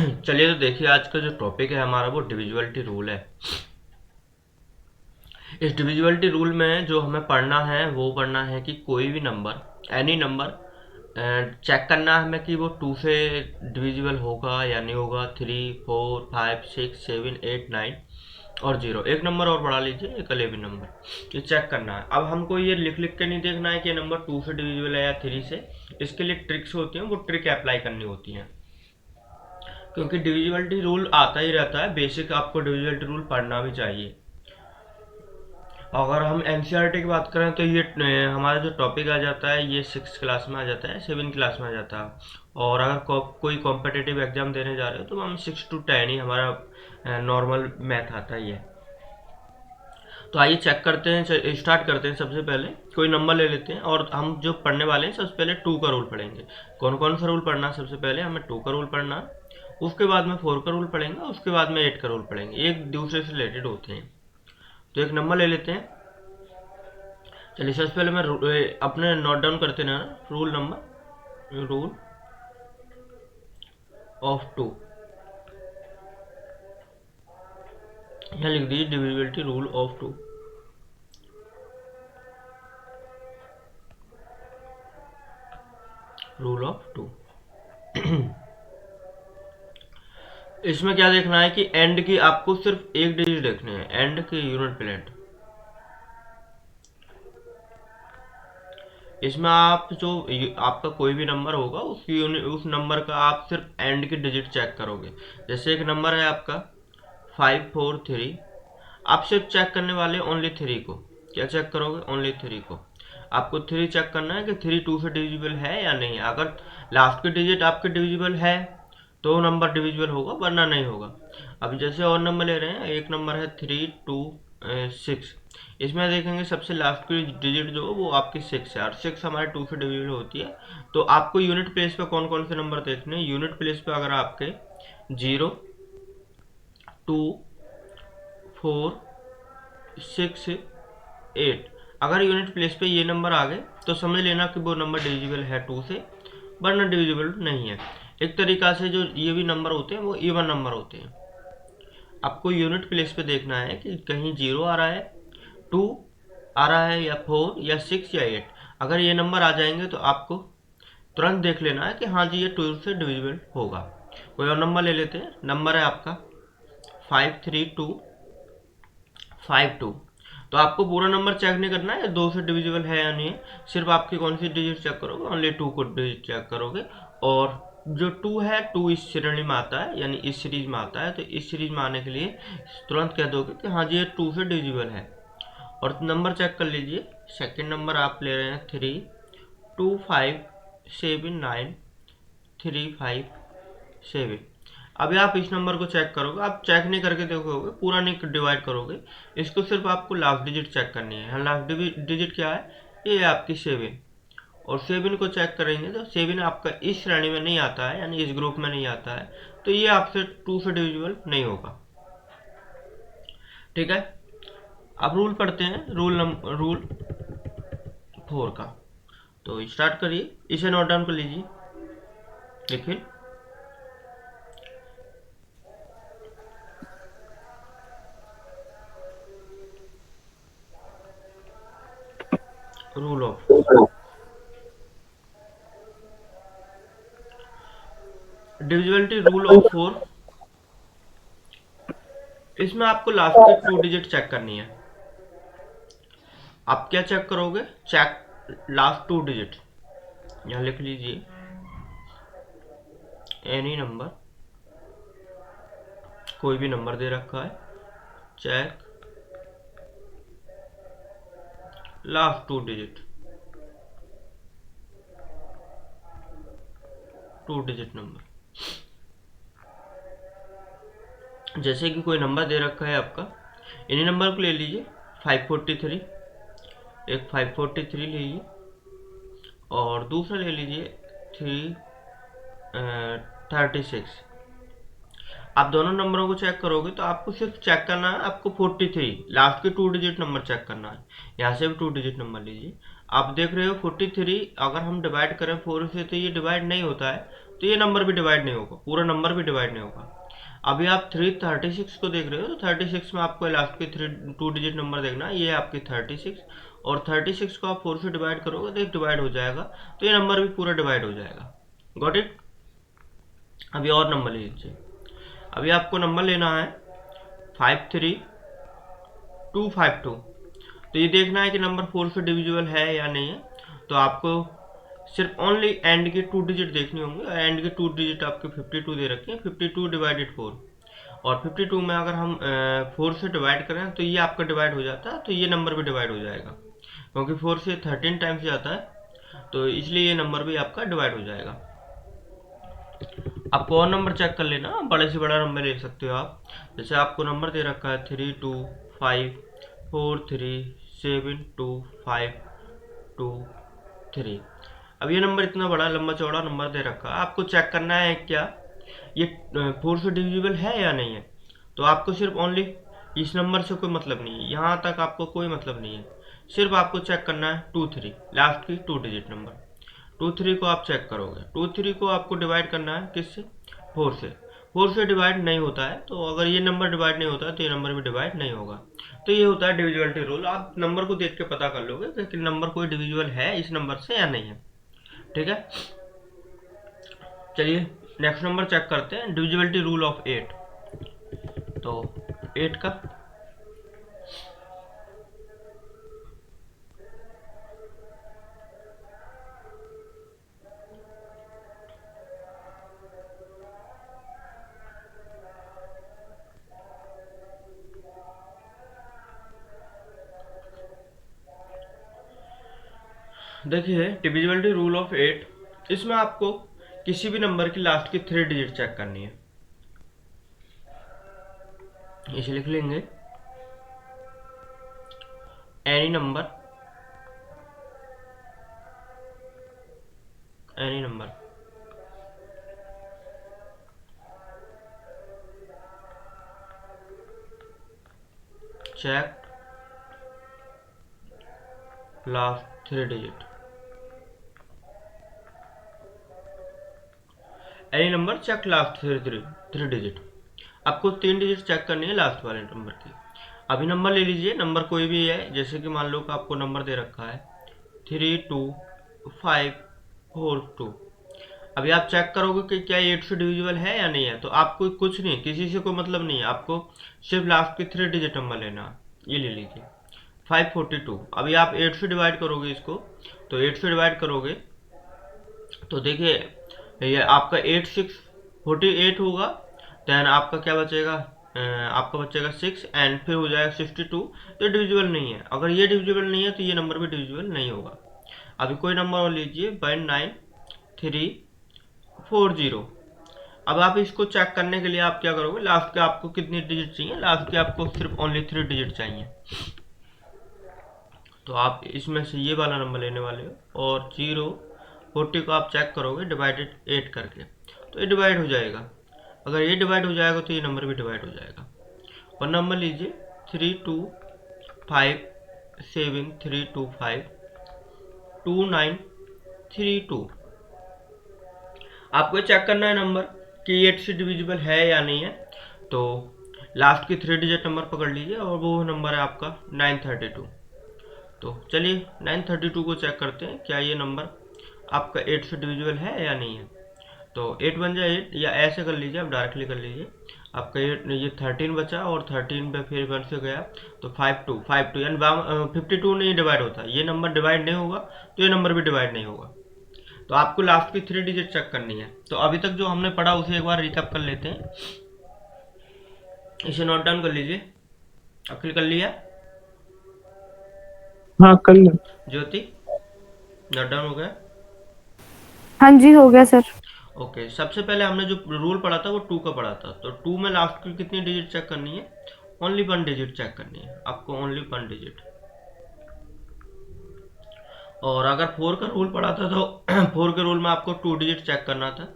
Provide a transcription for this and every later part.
चलिए तो देखिए, आज का जो टॉपिक है हमारा वो डिविजिबिलिटी रूल है। इस डिविजिबिलिटी रूल में जो हमें पढ़ना है वो पढ़ना है कि कोई भी नंबर, एनी नंबर, चेक करना है हमें कि वो 2 से डिविजिबल होगा या नहीं होगा। 3, 4, 5, 6, 7, 8, 9 और 0। एक नंबर और बढ़ा लीजिए, एक अलेवी नंबर, ये चेक करना है। अब हमको ये लिख लिख के नहीं देखना है कि ये नंबर 2 से डिविजिबल है या 3 से। इसके लिए ट्रिक्स होती हैं, वो ट्रिक अप्लाई करनी होती हैं, क्योंकि डिविजिबिलिटी रूल आता ही रहता है। बेसिक आपको डिविजिबिलिटी रूल पढ़ना भी चाहिए। अगर हम एनसीईआरटी की बात करें तो ये हमारा जो टॉपिक आ जाता है ये 6 क्लास में आ जाता है, 7 क्लास में आ जाता है। और अगर कोई कॉम्पिटिटिव एग्जाम देने जा रहे हो तो हम 6 to 10 ही हमारा नॉर्मल मैथ आता ही है। तो आइए चेक करते हैं, स्टार्ट करते हैं। सबसे पहले कोई नंबर ले लेते हैं और हम जो पढ़ने वाले हैं सबसे पहले 2 का रूल पढ़ेंगे। कौन कौन सा रूल पढ़ना है? सबसे पहले हमें 2 का रूल पढ़ना है, उसके बाद में 4 का रूल पढ़ेंगे, उसके बाद में 8 का रूल पढ़ेंगे। एक दूसरे से रिलेटेड होते हैं। तो एक नंबर ले लेते हैं। चलिए सबसे पहले मैं अपने नोट डाउन करते ना, रूल नंबर, रूल ऑफ 2, यहाँ लिख दीजिए divisibility rule of 2। Rule of 2 इसमें क्या देखना है कि एंड की आपको सिर्फ एक डिजिट देखने हैं, एंड की यूनिट प्लेट। इसमें आप जो आपका कोई भी नंबर होगा उस नंबर का आप सिर्फ एंड की डिजिट चेक करोगे। जैसे एक नंबर है आपका 543, आप सिर्फ चेक करने वाले ओनली 3 को। क्या चेक करोगे? ओनली 3 को। आपको 3 चेक करना है कि 3 2 से डिविजिबल है या नहीं है। अगर लास्ट की डिजिट आपके डिविजिबल है तो नंबर डिविजिबल होगा, वरना नहीं होगा। अब जैसे और नंबर ले रहे हैं, एक नंबर है 326। इसमें देखेंगे सबसे लास्ट की डिजिट जो है वो आपकी 6 है, और 6 हमारे 2 से डिविजिबल होती है। तो आपको यूनिट प्लेस पे कौन कौन से नंबर देखने हैं? यूनिट प्लेस पे अगर आपके 0, 2, 4, 6, 8 अगर यूनिट प्लेस पे ये नंबर आ गए तो समझ लेना कि वो नंबर डिविजिबल है 2 से, वरना डिविजिबल नहीं है। एक तरीका से जो ये भी नंबर होते हैं वो इवन नंबर होते हैं। आपको यूनिट प्लेस पे देखना है कि कहीं 0 आ रहा है, 2 आ रहा है, या 4 या 6 या 8। अगर ये नंबर आ जाएंगे तो आपको तुरंत देख लेना है कि हाँ जी ये 2 से डिविजिबल होगा। कोई और नंबर ले लेते हैं। नंबर है आपका 53252। तो आपको पूरा नंबर चेक नहीं करना है 2 से डिविजिबल है या नहीं है, सिर्फ आपकी कौन सी डिजिट चेक करोगे? ओनली 2 को डिजिट चेक करोगे। और जो 2 है, 2 इस श्रेणी में आता है, यानी इस सीरीज में आता है। तो इस सीरीज में आने के लिए तुरंत कह दोगे कि हाँ जी ये 2 से डिविजिबल है। और नंबर चेक कर लीजिए। सेकेंड नंबर आप ले रहे हैं 32579357। अभी आप इस नंबर को चेक करोगे, आप चेक नहीं करके देखोगे, पूरा नहीं डिवाइड करोगे, इसको सिर्फ आपको लास्ट डिजिट चेक करनी है। लास्ट डिजिट क्या है? ये आपकी 7। और 7 को चेक करेंगे तो 7 आपका इस श्रेणी में नहीं आता है, यानी इस ग्रुप में नहीं आता है। तो ये आपसे 2 से डिविजिबल नहीं होगा। ठीक है, अब रूल पढ़ते हैं, रूल 4 का। तो स्टार्ट करिए, इसे नोट डाउन कर लीजिए। देखिए, rule of divisibility rule of 4। इसमें आपको लास्ट के 2 डिजिट चेक करनी है। आप क्या चेक करोगे? Check last 2 digit. यहाँ लिख लीजिए, एनी नंबर, कोई भी नंबर दे रखा है, check last 2 digit, 2 digit number. जैसे कि कोई नंबर दे रखा है आपका, इन्हीं नंबर को ले लीजिए। 543, एक 543 लीजिए, और दूसरा ले लीजिए 336। आप दोनों नंबरों को चेक करोगे तो आपको सिर्फ चेक करना है, आपको 43 लास्ट के 2 डिजिट नंबर चेक करना है। यहाँ से भी 2 डिजिट नंबर लीजिए। आप देख रहे हो 43 अगर हम डिवाइड करें 4 से तो ये डिवाइड नहीं होता है, तो ये नंबर भी डिवाइड नहीं होगा, पूरा नंबर भी डिवाइड नहीं होगा। अभी आप 336 को देख रहे हो, तो 36 में आपको लास्ट के 2 डिजिट नंबर देखना है, ये आपकी 36, और 36 को आप 4 से डिवाइड करोगे तो एक डिवाइड हो जाएगा, तो ये नंबर भी पूरा डिवाइड हो जाएगा। Got it. अभी और नंबर ले लीजिए। अभी आपको नंबर लेना है 53252। तो ये देखना है कि नंबर 4 से डिविजिबल है या नहीं है। तो आपको सिर्फ ओनली एंड के 2 डिजिट देखने होंगे, और एंड के 2 डिजिट आपके 52 दे रखे हैं, 52 डिवाइडेड 4, और 52 में अगर हम 4 से डिवाइड करें तो ये आपका डिवाइड हो जाता है, तो ये नंबर भी डिवाइड हो जाएगा, क्योंकि 4 से 13 टाइम्स जाता है, तो इसलिए ये नंबर भी आपका डिवाइड हो जाएगा। आपको और नंबर चेक कर लेना, बड़े से बड़ा नंबर ले सकते हो आप। जैसे आपको नंबर दे रखा है 3254372523। अब ये नंबर इतना बड़ा लंबा चौड़ा नंबर दे रखा है, आपको चेक करना है क्या ये 4 से डिविजिबल है या नहीं है। तो आपको सिर्फ ओनली इस नंबर से कोई मतलब नहीं है, यहाँ तक आपको कोई मतलब नहीं है, सिर्फ आपको चेक करना है 23, लास्ट की 2 डिजिट नंबर 23 को आप चेक करोगे। 23 को आपको डिवाइड करना है किससे, 4 से। 4 से डिवाइड नहीं होता है, तो अगर ये नंबर डिवाइड नहीं होता है तो ये नंबर भी डिवाइड नहीं होगा। तो ये होता है डिविजिबिलिटी रूल। आप नंबर को देख के पता कर लोगे कि नंबर कोई डिविजिबल है इस नंबर से या नहीं है। ठीक है, चलिए नेक्स्ट नंबर चेक करते हैं, डिविजिबिलिटी रूल ऑफ 8। तो 8 का देखिए, डिविजिबिलिटी रूल ऑफ 8, इसमें आपको किसी भी नंबर की लास्ट की 3 डिजिट चेक करनी है। इसे लिख लेंगे, any number check last 3 digit, any number check last 3 digit. आपको 3 डिजिट चेक करनी है लास्ट वाले नंबर की। अभी नंबर ले लीजिए, नंबर कोई भी है, जैसे कि मान लो कि आपको नंबर दे रखा है 32542। अभी आप चेक करोगे कि क्या 8 से डिविजिबल है या नहीं है। तो आपको कुछ नहीं, किसी से कोई मतलब नहीं है, आपको सिर्फ लास्ट की 3 डिजिट नंबर लेना है। ये ले लीजिए 542। अभी आप 8 से डिवाइड करोगे इसको, तो 8 से डिवाइड करोगे तो देखिए ये आपका 8648 होगा। देन आपका क्या बचेगा, आपका बचेगा 6, एंड फिर हो जाएगा 62। तो डिविजिबल नहीं है। अगर ये डिविजिबल नहीं है तो ये नंबर भी डिविजिबल नहीं होगा। अभी कोई नंबर और लीजिए 19340। अब आप इसको चेक करने के लिए आप क्या करोगे, लास्ट के आपको कितनी डिजिट चाहिए, लास्ट के आपको सिर्फ ओनली 3 डिजिट चाहिए। तो आप इसमें से ये वाला नंबर लेने वाले हो, और 040 को आप चेक करोगे डिवाइडेड 8 करके, तो ये डिवाइड हो जाएगा। अगर ये डिवाइड हो जाएगा तो ये नंबर भी डिवाइड हो जाएगा। और नंबर लीजिए 325732522932। आपको चेक करना है नंबर कि 8 से डिविजिबल है या नहीं है। तो लास्ट की 3 डिजिट नंबर पकड़ लीजिए, और वो नंबर है आपका 932। तो चलिए 932 को चेक करते हैं, क्या ये नंबर आपका 8 से डिविजिबल है या नहीं है। तो 8 बन जाए 8, या ऐसे कर लीजिए, आप डायरेक्टली कर लीजिए। आपका ये 13 बचा, और 13 पे फिर 1 से गया, तो 52 यानी 52 नहीं डिवाइड होता, ये नंबर डिवाइड नहीं होगा, तो ये नंबर भी डिवाइड नहीं होगा। तो आपको लास्ट की 3 डिजिट चेक करनी है। तो अभी तक जो हमने पढ़ा उसे एक बार रिकैप कर लेते हैं। इसे नोट डाउन कर लीजिए। अखिल कर लिया? हाँ कर लो। ज्योति, नोट डाउन हो गया? हाँ जी, हो गया सर। ओके, सबसे पहले हमने जो रूल पढ़ा था वो 2 का पढ़ा था। तो 2 में लास्ट की कितनी डिजिट चेक करनी है, ओनली 1 डिजिट चेक करनी है आपको, ओनली 1 डिजिट। और अगर 4 का रूल पढ़ा था तो 4 के रूल में आपको 2 डिजिट चेक करना था।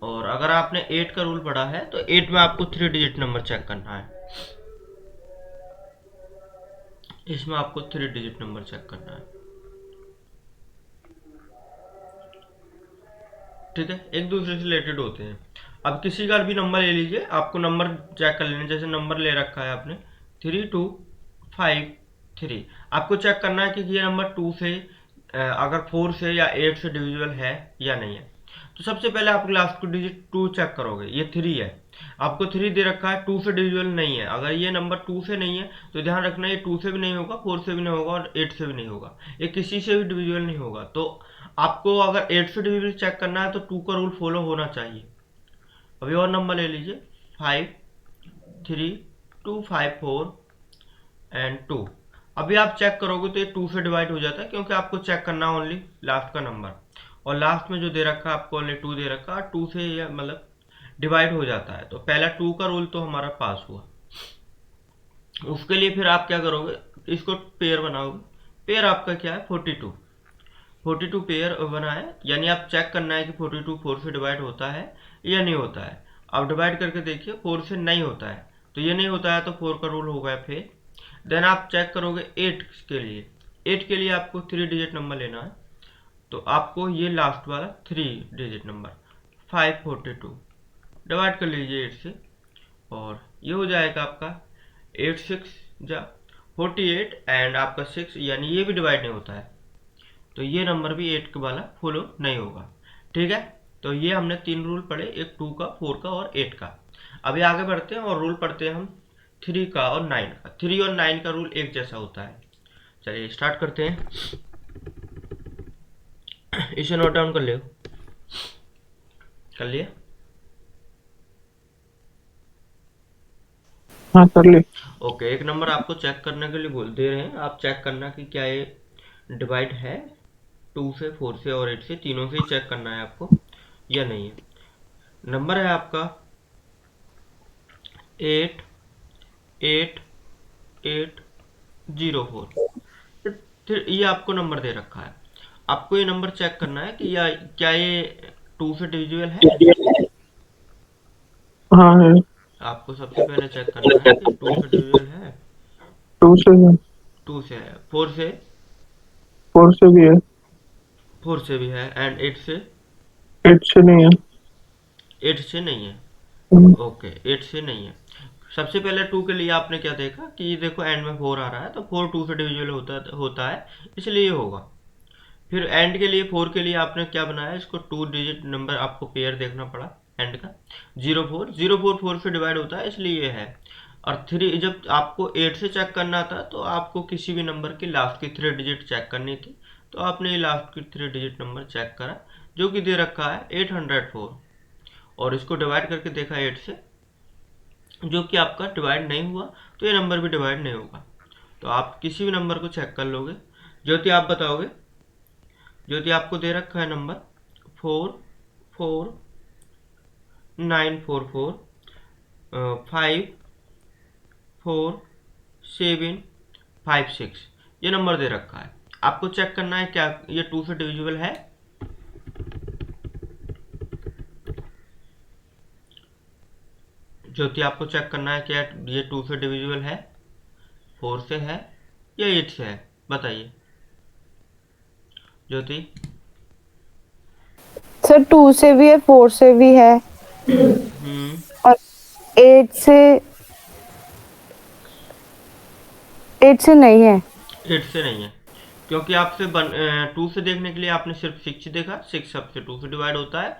और अगर आपने 8 का रूल पढ़ा है तो 8 में आपको 3 डिजिट नंबर चेक करना है, इसमें आपको 3 डिजिट नंबर चेक करना है। ठीक है, एक दूसरे से रिलेटेड होते हैं। अब किसी का भी नंबर ले लीजिए, आपको नंबर चेक कर लेना। जैसे नंबर ले रखा है आपने 3253, आपको चेक करना है कि ये नंबर 2 से अगर 4 से या 8 से डिविजिबल है या नहीं है। तो सबसे पहले आप लास्ट को डिजिट 2 चेक करोगे, ये 3 है, आपको 3 दे रखा है, 2 से डिविजिबल नहीं है। अगर ये नंबर 2 से नहीं है तो ध्यान रखना ये 2 से भी नहीं होगा, 4 से भी नहीं होगा और 8 से भी नहीं होगा, ये किसी से भी डिविजिबल नहीं होगा। तो आपको अगर 8 से डिविजिबल चेक करना है तो 2 का रूल फॉलो होना चाहिए। अभी और नंबर ले लीजिए 53254 एंड 2। अभी आप चेक करोगे तो ये 2 से डिवाइड हो जाता है, क्योंकि आपको चेक करना है ओनली लास्ट का नंबर, और लास्ट में जो दे रखा है आपको ओनली 2 दे रखा है, 2 से ये मतलब डिवाइड हो जाता है। तो पहला 2 का रूल तो हमारा पास हुआ। उसके लिए फिर आप क्या करोगे, इसको पेयर बनाओगे। पेयर आपका क्या है 42 पेयर बना है, यानी आप चेक करना है कि 42 4 से डिवाइड होता है या नहीं होता है। आप डिवाइड करके देखिए 4 से नहीं होता है, तो ये नहीं होता है तो 4 का रूल होगा फिर। देन आप चेक करोगे 8 के लिए। 8 के लिए आपको 3 डिजिट नंबर लेना है, तो आपको ये लास्ट वाला 3 डिजिट नंबर 542 डिवाइड कर लीजिए 8 से, और ये हो जाएगा आपका 8 6 जा 48 एंड आपका 6, यानी ये भी डिवाइड नहीं होता है, तो ये नंबर भी 8 के वाला फॉलो नहीं होगा। ठीक है, तो ये हमने 3 रूल पढ़े, एक 2 का, 4 का और 8 का। अभी आगे बढ़ते हैं और रूल पढ़ते हैं हम 3 का और 9 का। 3 और 9 का रूल एक जैसा होता है। चलिए स्टार्ट करते हैं। इसे नोट डाउन कर लियो, कर लिया। हाँ कर ले। ओके, एक नंबर आपको चेक करने के लिए बोल दे रहे हैं, आप चेक करना कि क्या ये डिवाइड है 2 से, 4 से और 8 से, तीनों से ही चेक करना है आपको या नहीं है। नंबर है आपका 8804। फिर ये आपको नंबर दे रखा है, आपको ये नंबर चेक करना है कि या क्या ये 2 से डिविजिबल है। हाँ है। आपको सबसे पहले चेक करना है कि 2 से डिविजिबल है। 2 से है। 2 से है, 4 से, 4 से भी है। 4 से भी है एंड 8 से, 8 से नहीं है। 8 से नहीं है। हम्म, ओके, 8 से नहीं है। सबसे पहले 2 के लिए आपने क्या देखा कि देखो एंड में 4 आ रहा है, तो 4 2 से डिविजिबल होता है, इसलिए ये होगा। फिर एंड के लिए 4 के लिए आपने क्या बनाया, इसको 2 डिजिट नंबर आपको पेयर देखना पड़ा एंड का। 04 4 से डिवाइड होता है, इसलिए ये है। और 3 जब आपको 8 से चेक करना था तो आपको किसी भी नंबर की लास्ट की 3 डिजिट चेक करनी थी, तो आपने ये लास्ट की 3 डिजिट नंबर चेक करा, जो कि दे रखा है 804, और इसको डिवाइड करके देखा 8 से, जो कि आपका डिवाइड नहीं हुआ, तो ये नंबर भी डिवाइड नहीं होगा। तो आप किसी भी नंबर को चेक कर लोगे। ज्योति आप बताओगे, ज्योति आपको दे रखा है नंबर 44944 54756, ये नंबर दे रखा है। आपको चेक करना है क्या ये 2 से डिविजिबल है। ज्योति आपको चेक करना है क्या ये 2 से डिविजिबल है, 4 से है या 8 से है, बताइए ज्योति। सर 2 से भी है, 4 से भी है और 8 से नहीं है। 8 से नहीं है, क्योंकि आपसे 2 से देखने के लिए आपने सिर्फ 6 देखा, 6 सबसे 2 से डिवाइड होता है।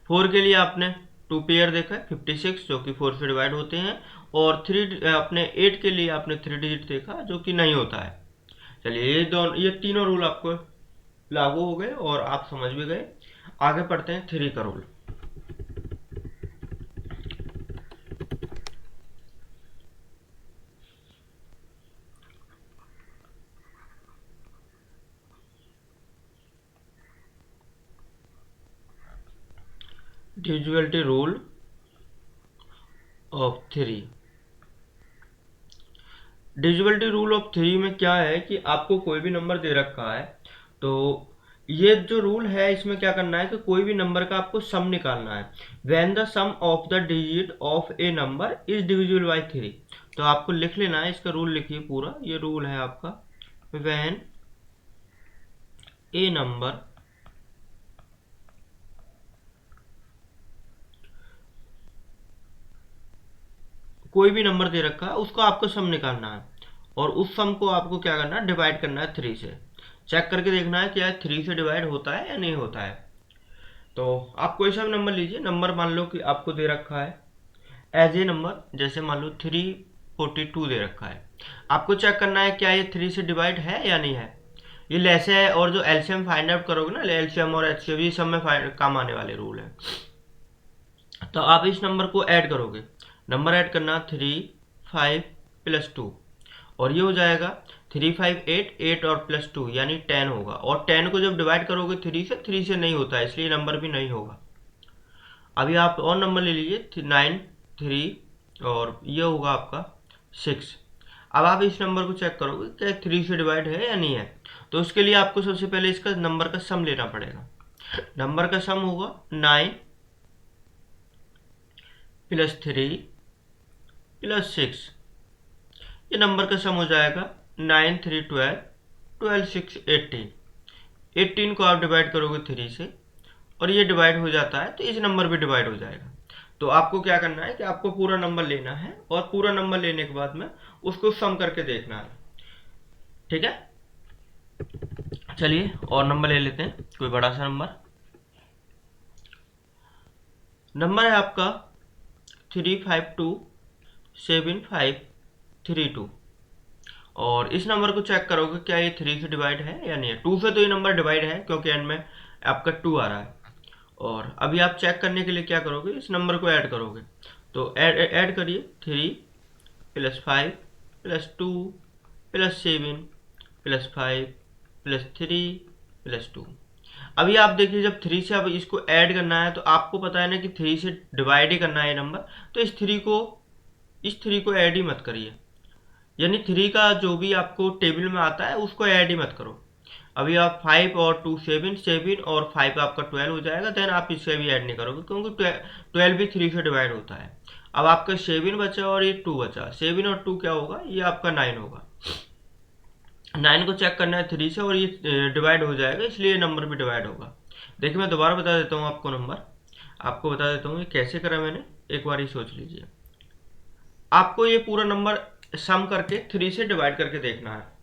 4 के लिए आपने 2 पेयर देखा 56, जो कि 4 से डिवाइड होते हैं, और 3 अपने 8 के लिए आपने 3 डिजिट देखा, जो कि नहीं होता है। चलिए ये तीनों रूल आपको लागू हो गए और आप समझ भी गए। आगे पढ़ते हैं 3 का rule. Divisibility rule of 3। Divisibility rule of 3 में क्या है कि आपको कोई भी नंबर दे रखा है, तो ये जो रूल है इसमें क्या करना है कि कोई भी नंबर का आपको सम निकालना है। When the sum of the digit of a number is divisible by 3, तो आपको लिख लेना है, इसका रूल लिखिए पूरा। ये रूल है आपका, व्हेन ए नंबर कोई भी नंबर दे रखा है उसको आपको सम निकालना है, और उस सम को आपको क्या करना है, डिवाइड करना है 3 से। चेक करके देखना है क्या 3 से डिवाइड होता है या नहीं होता है। तो आप कोई सा भी नंबर लीजिए, नंबर मान लो कि आपको दे रखा है एज ए नंबर, जैसे मान लो 342 दे रखा है। आपको चेक करना है क्या ये 3 से डिवाइड है या नहीं है। ये लेस है, और जो एलसीएम फाइंड आउट करोगे ना, एलसीएम और एचसीएफ ये सब में काम आने वाले रूल है। तो आप इस नंबर को ऐड करोगे, नंबर ऐड करना 3 5 प्लस 2, और ये हो जाएगा 3 5 8 8 और प्लस 2 यानी 10 होगा। और 10 को जब डिवाइड करोगे 3 से नहीं होता है, इसलिए नंबर भी नहीं होगा। अभी आप और नंबर ले लीजिए 9 3 और ये होगा आपका 6। अब आप इस नंबर को चेक करोगे क्या 3 से डिवाइड है या नहीं है। तो उसके लिए आपको सबसे पहले इसका नंबर का सम लेना पड़ेगा। नंबर का सम होगा 9 प्लस 3 प्लस 6, ये नंबर का सम हो जाएगा 9 3 12 12 6 18। 18 को आप डिवाइड करोगे 3 से और ये डिवाइड हो जाता है, तो इस नंबर भी डिवाइड हो जाएगा। तो आपको क्या करना है कि आपको पूरा नंबर लेना है, और पूरा नंबर लेने के बाद में उसको सम करके देखना है। ठीक है, चलिए और नंबर ले लेते हैं, कोई बड़ा सा नंबर। नंबर है आपका 3527532, और इस नंबर को चेक करोगे क्या ये 3 से डिवाइड है या नहीं है। 2 से तो ये नंबर डिवाइड है क्योंकि एंड में आपका 2 आ रहा है। और अभी आप चेक करने के लिए क्या करोगे, इस नंबर को ऐड करोगे। तो ऐड करिए 3 plus 5 plus 2 plus 7 plus 5 plus 3 plus 2। अभी आप देखिए जब 3 से अब इसको ऐड करना है, तो आपको पता है ना कि 3 से डिवाइड ही करना है ये नंबर, तो इस 3 को ऐड ही मत करिए। यानी 3 का जो भी आपको टेबल में आता है उसको ऐड ही मत करो। अभी आप 5 और 2 7 7 और 5 आपका 12 हो जाएगा, देन आप इससे भी ऐड नहीं करोगे क्योंकि 12 भी 3 से डिवाइड होता है। अब आपका 7 बचा और ये 2 बचा, 7 और 2 क्या होगा, ये आपका 9 होगा। 9 को चेक करना है 3 से और ये डिवाइड हो जाएगा, इसलिए ये नंबर भी डिवाइड होगा। देखिए मैं दोबारा बता देता हूँ आपको नंबर, आपको बता देता हूँ ये कैसे करा मैंने, एक बार ही सोच लीजिए। आपको ये पूरा नंबर सम करके 3 से डिवाइड करके देखना है।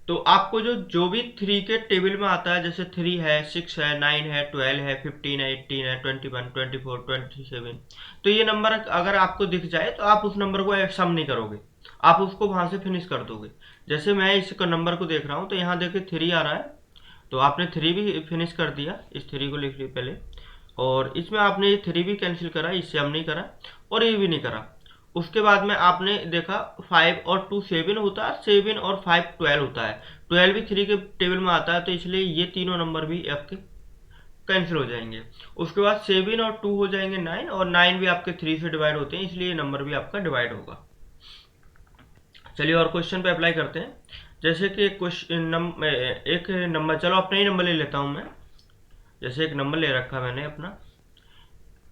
तो आपको जो भी 3 के टेबल में आता है, जैसे 3 है 6 है 9 है 12 है 15 है 18 है 21 24 27, तो ये नंबर अगर आपको दिख जाए तो आप उस नंबर को सम नहीं करोगे, आप उसको वहां से फिनिश कर दोगे। जैसे मैं इस नंबर को देख रहा हूँ, तो यहाँ देखिए 3 आ रहा है, तो आपने 3 भी फिनिश कर दिया। इस 3 को लिख लिया पहले, और इसमें आपने ये 3 भी कैंसिल करा, इससे हम नहीं करा और ये भी नहीं करा। उसके बाद में आपने देखा 5 और 2 7 होता है, 7 और 5 12 होता है, 12 भी 3 के टेबल में आता है, तो इसलिए ये तीनों नंबर भी आपके कैंसिल हो जाएंगे। उसके बाद 7 और 2 हो जाएंगे 9, और 9 भी आपके 3 से डिवाइड होते हैं, इसलिए ये नंबर भी आपका डिवाइड होगा। चलिए और क्वेश्चन पे अप्लाई करते हैं। जैसे कि एक नंबर, चलो अपना ही नंबर ले लेता हूं मैं। जैसे एक नंबर ले रखा मैंने अपना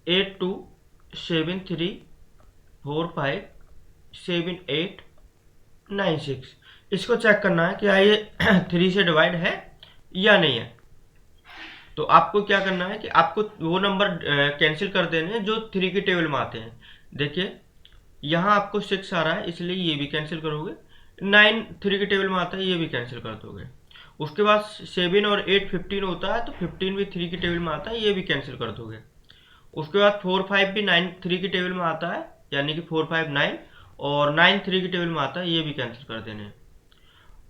8273457896। इसको चेक करना है कि ये 3 से डिवाइड है या नहीं है। तो आपको क्या करना है कि आपको वो नंबर कैंसिल कर देने हैं जो 3 के टेबल में आते हैं। देखिए यहाँ आपको 6 आ रहा है, इसलिए ये भी कैंसिल करोगे। 9 3 के टेबल में आता है, ये भी कैंसिल कर दोगे। उसके बाद 7 और 8 15 होता है, तो 15 भी 3 के टेबल में आता है, ये भी कैंसिल कर दोगे। उसके बाद 4 5 भी 9 3 के टेबल में आता है, यानी कि 4 5 9, और 9 3 के टेबल में आता है, ये भी कैंसिल कर देने हैं।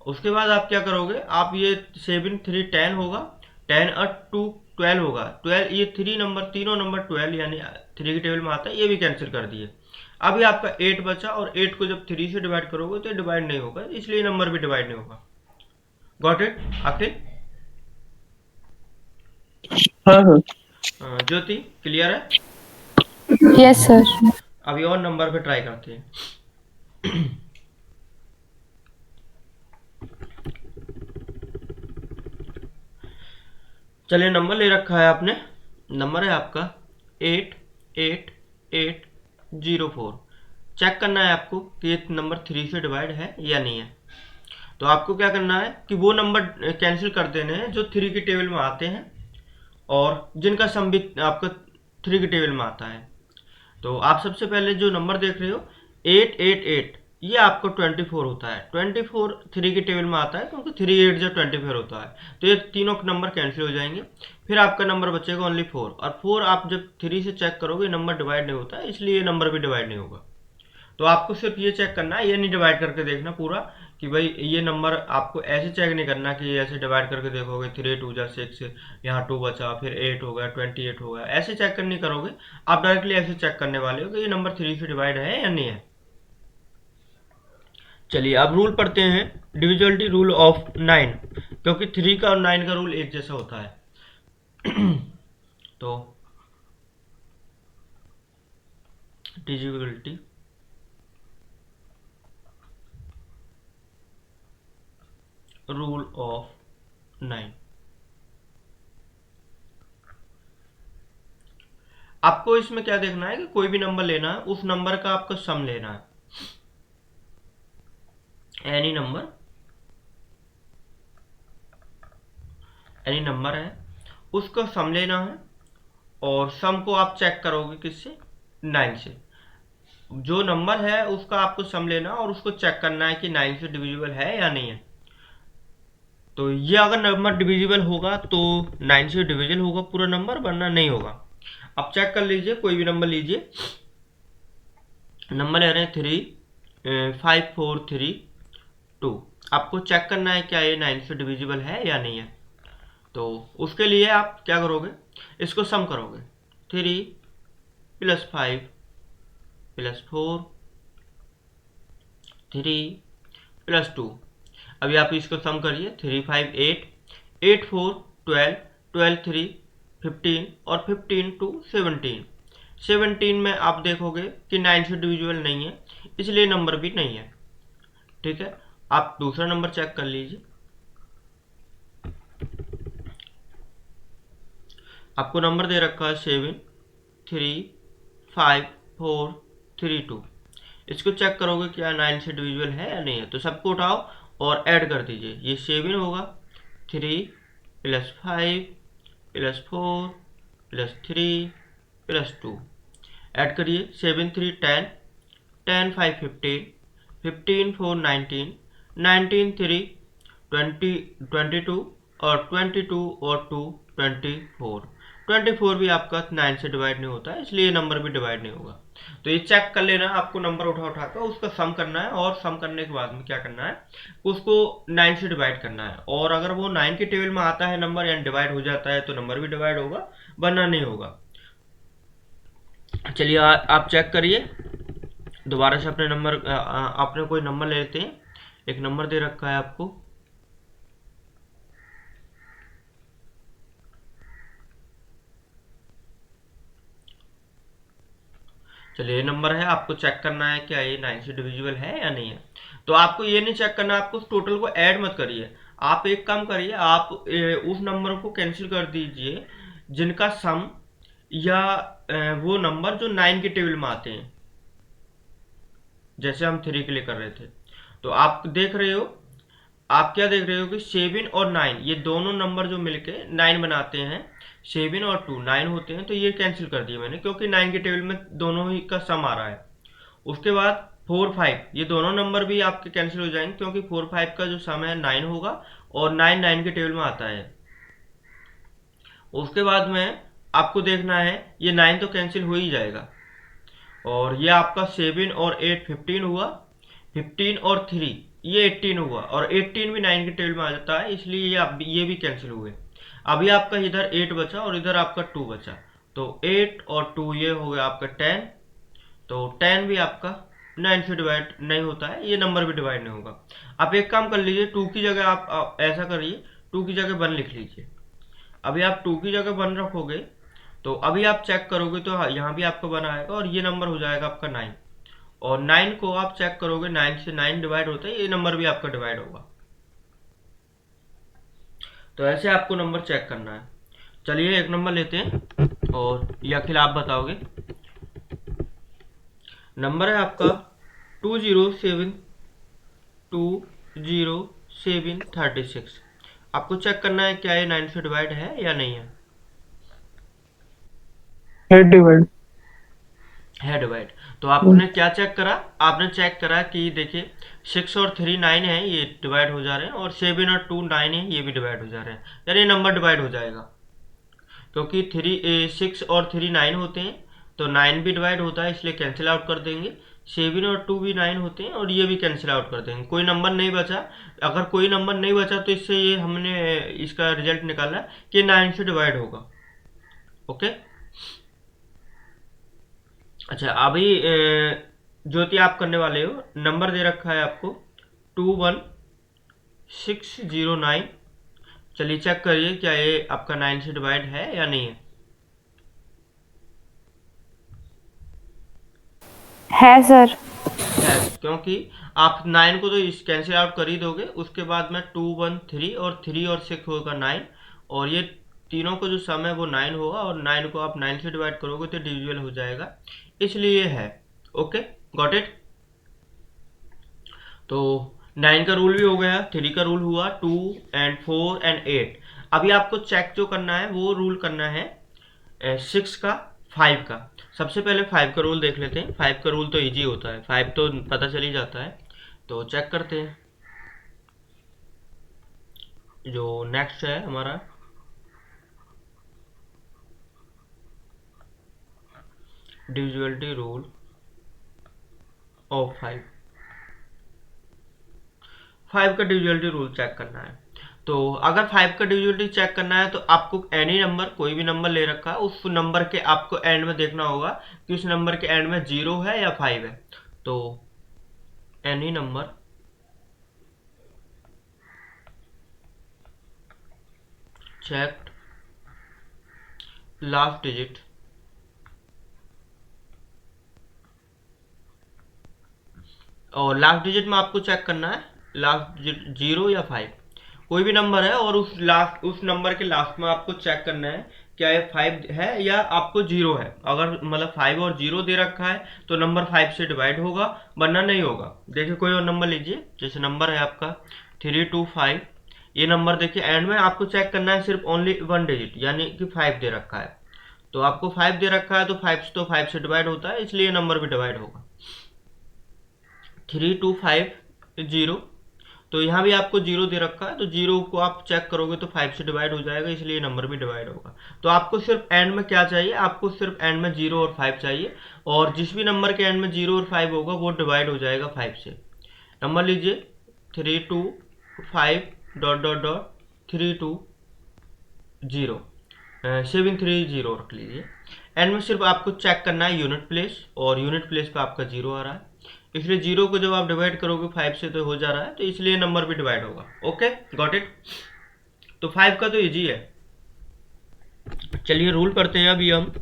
उसके बाद आप क्या करोगे, आप ये 7 3 10 होगा, 10 और 2 12 होगा, 12 ये तीनों नंबर 12 यानी 3 के टेबल में आता है, ये भी कैंसिल कर दिए। अभी आपका 8 बचा, और 8 को जब 3 से डिवाइड करोगे तो डिवाइड नहीं होगा, इसलिए नंबर भी डिवाइड नहीं होगा। गॉट इट आखिर? हाँ हाँ। ज्योति क्लियर है? Yes sir. अभी और नंबर पे ट्राई करते हैं। चलिए नंबर ले रखा है आपने, नंबर है आपका 88804। चेक करना है आपको कि ये नंबर 3 से डिवाइड है या नहीं है। तो आपको क्या करना है कि वो नंबर कैंसिल कर देने हैं जो 3 के टेबल में आते हैं और जिनका सम भी आपका 3 के टेबल में आता है। तो आप सबसे पहले जो नंबर देख रहे हो, 888 ये आपको 24 होता है। 24 3 की टेबल में आता है क्योंकि 3 8 जो 24 होता है, तो ये तीनों नंबर कैंसिल हो जाएंगे। फिर आपका नंबर बचेगा ओनली 4, और 4 आप जब 3 से चेक करोगे नंबर डिवाइड नहीं होता है, इसलिए ये नंबर भी डिवाइड नहीं होगा। तो आपको सिर्फ ये चेक करना है, ये नहीं डिवाइड करके देखना पूरा कि भाई ये नंबर, आपको ऐसे चेक नहीं करना कि ऐसे डिवाइड करके देखोगे 3 2 जा 6, यहाँ 2 बचा, फिर 8 हो गया, 28 हो गया, ऐसे चेक नहीं करोगे। आप डायरेक्टली ऐसे चेक करने वाले हो कि ये नंबर 3 से डिवाइड है या नहीं है। चलिए अब रूल पढ़ते हैं, डिविजिबिलिटी रूल ऑफ 9, क्योंकि 3 का और 9 का रूल एक जैसा होता है। तो डिविजिबिलिटी रूल ऑफ 9, आपको इसमें क्या देखना है कि कोई भी नंबर लेना है, उस नंबर का आपको सम लेना है। एनी नंबर है, उसका सम लेना है, और सम को आप चेक करोगे किससे, 9 से। जो नंबर है उसका आपको सम लेना और उसको चेक करना है कि 9 से डिविजिबल है या नहीं है। तो ये अगर नंबर डिविजिबल होगा तो 9 से डिविजिबल होगा पूरा नंबर, वरना नहीं होगा। अब चेक कर लीजिए, कोई भी नंबर लीजिए, नंबर ले रहे हैं 3 5 4 3 2। आपको चेक करना है क्या ये 9 से डिविजिबल है या नहीं है। तो उसके लिए आप क्या करोगे, इसको सम करोगे, 3 + 5 + 4 3 + 2। अभी आप इसको सम करिए, 3 5 8 8 4 12 12 3 15 और 15 2 17। 17 में आप देखोगे कि 9 से डिविजिबल नहीं है, इसलिए नंबर भी नहीं है। ठीक है, आप दूसरा नंबर चेक कर लीजिए। आपको नंबर दे रखा है 7 3 5 4 3 2। इसको चेक करोगे क्या 9 से डिविजिबल है या नहीं है। तो सबको उठाओ और ऐड कर दीजिए, ये 7 होगा, 3 + 5 + 4 + 3 + 2। ऐड करिए, 7 3 10 10 5 15 15 4 19 19 3 20 22 और 22 और 2 24। 24 भी आपका 9 से डिवाइड नहीं होता है, इसलिए नंबर भी डिवाइड नहीं होगा। तो ये चेक कर लेना, आपको नंबर उठा कर उसका सम करना है, और सम करने के बाद में क्या करना है, उसको 9 से डिवाइड करना है। और अगर वो 9 के टेबल में आता है नंबर, यानी डिवाइड हो जाता है, तो नंबर भी डिवाइड होगा, वरना नहीं होगा। चलिए आप चेक करिए, दोबारा से अपने नंबर, आपने कोई नंबर ले लेते हैं। एक नंबर दे रखा है आपको, चलिए ये नंबर है, आपको चेक करना है क्या ये 9 से डिविजिबल है या नहीं है। तो आपको ये नहीं चेक करना, आपको टोटल को ऐड मत करिए। आप एक काम करिए, आप उस नंबर को कैंसिल कर दीजिए जिनका सम, या वो नंबर जो 9 के टेबल में आते हैं, जैसे हम 3 के लिए कर रहे थे। तो आप देख रहे हो, आप क्या देख रहे हो कि 7 और 9 ये दोनों नंबर जो मिलके 9 बनाते हैं, 7 और 2 9 होते हैं, तो ये कैंसिल कर दिया मैंने, क्योंकि 9 के टेबल में दोनों ही का सम आ रहा है। उसके बाद 4 5 ये दोनों नंबर भी आपके कैंसिल हो जाएंगे, क्योंकि 4 5 का जो सम है 9 होगा, और 9 9 के टेबल में आता है। उसके बाद में आपको देखना है, ये 9 तो कैंसिल हो ही जाएगा, और ये आपका 7 और 8 15 हुआ, 15 और 3 ये 18 हुआ, और 18 भी 9 के टेबल में आ जाता है, इसलिए ये भी कैंसिल हुए। अभी आपका इधर 8 बचा और इधर आपका 2 बचा, तो 8 और 2 ये हो गया आपका 10। तो 10 भी आपका 9 से डिवाइड नहीं होता है, ये नंबर भी डिवाइड नहीं होगा। आप एक काम कर लीजिए, 2 की जगह आप ऐसा करिए, 2 की जगह 1 लिख लीजिए। अभी आप 2 की जगह 1 रखोगे, तो अभी आप चेक करोगे तो यहाँ भी आपका 1 आएगा, और ये नंबर हो जाएगा आपका 9। और 9 को आप चेक करोगे, 9 से 9 डिवाइड होता है, ये नंबर भी आपका डिवाइड होगा। तो ऐसे आपको नंबर चेक करना है। चलिए एक नंबर लेते हैं, और या फिर आप बताओगे। नंबर है आपका 207 आपको चेक करना है क्या ये 9 से डिवाइड है या नहीं है। है डिवाइड। है डिवाइड, तो आपने क्या चेक करा, आपने चेक करा कि देखिए 6 और 3 9 है, ये डिवाइड हो जा रहे हैं, और 7 और 2 9 है, ये भी डिवाइड हो जा रहे हैं, यानी ये नंबर डिवाइड हो जाएगा, क्योंकि 6 और 3 9 होते हैं, तो 9 भी डिवाइड होता है, इसलिए कैंसिल आउट कर देंगे। 7 और 2 भी 9 होते हैं, और ये भी कैंसिल आउट कर देंगे, कोई नंबर नहीं बचा। अगर कोई नंबर नहीं बचा तो इससे ये हमने इसका रिजल्ट निकाला कि 9 से डिवाइड होगा। ओके, अच्छा अभी ज्योति आप करने वाले हो, नंबर दे रखा है आपको 21609। चलिए चेक करिए क्या ये आपका 9 से डिवाइड है या नहीं है। है सर। है, क्योंकि आप 9 को तो इस कैंसिल आउट कर ही दोगे, उसके बाद में 2 1 3 और 3 और 6 होगा 9, और ये तीनों को जो सम है वो 9 होगा, और 9 को आप 9 से डिवाइड करोगे तो डिविजिबल हो जाएगा, इसलिए है। Okay, got it. तो 9 का रूल भी हो गया, 3 का रूल हुआ, 2 एंड 4 एंड 8। अभी आपको चेक जो करना है वो रूल करना है 6 का, 5 का। सबसे पहले 5 का रूल देख लेते हैं। 5 का रूल तो इजी होता है, 5 तो पता चल ही जाता है, तो चेक करते हैं। जो नेक्स्ट है हमारा डिविजिबिलिटी रूल ऑफ 5 का डिविजिबिलिटी रूल चेक करना है। तो अगर 5 का डिविजिबिलिटी चेक करना है तो आपको एनी नंबर, कोई भी नंबर ले रखा है, उस नंबर के आपको एंड में देखना होगा कि उस नंबर के एंड में 0 है या 5 है। तो any number check last digit और लास्ट डिजिट में आपको चेक करना है लास्ट डिजिट 0 या 5, कोई भी नंबर है, और उस नंबर के लास्ट में आपको चेक करना है क्या ये 5 है या आपको 0 है। अगर मतलब 5 और 0 दे रखा है तो नंबर 5 से डिवाइड होगा, वरना नहीं होगा। देखिए कोई और नंबर लीजिए, जैसे नंबर है आपका 325, ये नंबर देखिए एंड में आपको चेक करना है सिर्फ ओनली 1 डिजिट, यानी कि 5 दे रखा है, तो आपको 5 दे रखा है तो 5 से डिवाइड होता है, इसलिए नंबर भी डिवाइड होगा। 3250, तो यहाँ भी आपको 0 दे रखा है, तो 0 को आप चेक करोगे तो 5 से डिवाइड हो जाएगा, इसलिए नंबर भी डिवाइड होगा। तो आपको सिर्फ एंड में क्या चाहिए, आपको सिर्फ एंड में 0 और 5 चाहिए, और जिस भी नंबर के एंड में 0 और 5 होगा वो डिवाइड हो जाएगा 5 से। नंबर लीजिए 325 डॉट डॉट डॉट 320 730 रख लीजिए। एंड में सिर्फ आपको चेक करना है यूनिट प्लेस, और यूनिट प्लेस पे आपका 0 आ रहा है, इसलिए 0 को जब आप डिवाइड करोगे 5 से तो हो जा रहा है, तो इसलिए नंबर भी डिवाइड होगा। Okay, got it. तो 5 का तो इजी है। चलिए रूल पढ़ते हैं अभी हम,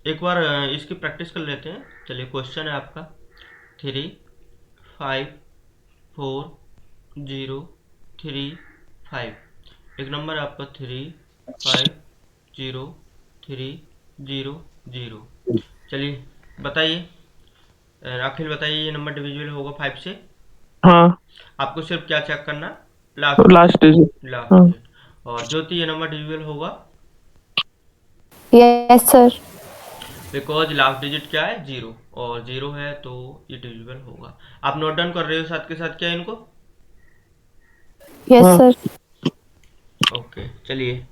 एक बार इसकी प्रैक्टिस कर लेते हैं। चलिए क्वेश्चन है आपका 3 5 4 0 3 5, एक नंबर है आपका 3 5 0 3 0 0। चलिए बताइए अखिल, बताइए ये नंबर डिविजिबल होगा 5 से? हाँ, आपको सिर्फ क्या चेक करना, लास्ट डिजिट। लास्ट हाँ, डिजिट। और ज्योति ये नंबर डिविजिबल होगा yes sir. Because last digit क्या है 0, और 0 है तो ये डिविजिबल होगा। आप नोट डाउन कर रहे हो साथ के साथ क्या इनको? यस हाँ। सर। ओके, चलिए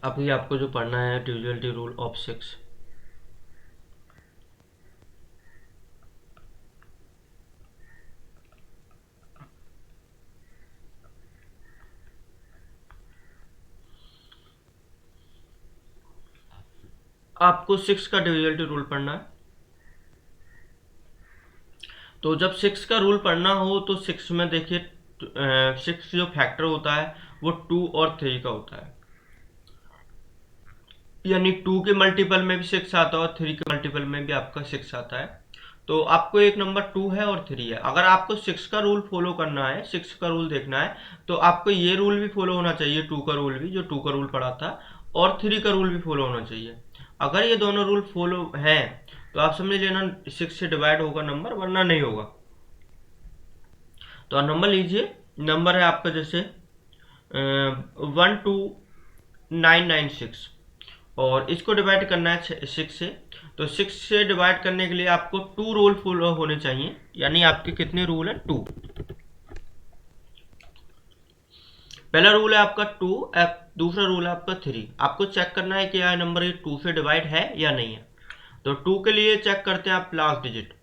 अभी आपको जो पढ़ना है डिविजिबिलिटी रूल ऑफ 6। आपको 6 का डिविजिबिलिटी रूल पढ़ना है। तो जब 6 का रूल पढ़ना हो तो 6 में देखिए 6 जो फैक्टर होता है वो 2 और 3 का होता है, यानी 2 के मल्टीपल में भी 6 आता है और 3 के मल्टीपल में भी आपका 6 आता है। तो आपको एक नंबर 2 है और 3 है। अगर आपको 6 का रूल फॉलो करना है, 6 का रूल देखना है, तो आपको ये रूल भी फॉलो होना चाहिए, 2 का रूल भी, जो 2 का रूल पढ़ा था, और 3 का रूल भी फॉलो होना चाहिए। अगर ये दोनों रूल फॉलो हैं तो आप समझ लेना 6 से डिवाइड होगा नंबर, वरना नहीं होगा। तो नंबर लीजिए, नंबर है आपका जैसे 1 2 996 और इसको डिवाइड करना है 6 से। तो 6 से डिवाइड करने के लिए आपको 2 रूल फॉलो होने चाहिए, यानी आपके कितने रूल है? 2। पहला रूल है आपका 2, दूसरा रूल है आपका 3। आपको चेक करना है कि यह नंबर 2 से डिवाइड है या नहीं है। तो 2 के लिए चेक करते हैं आप लास्ट डिजिट,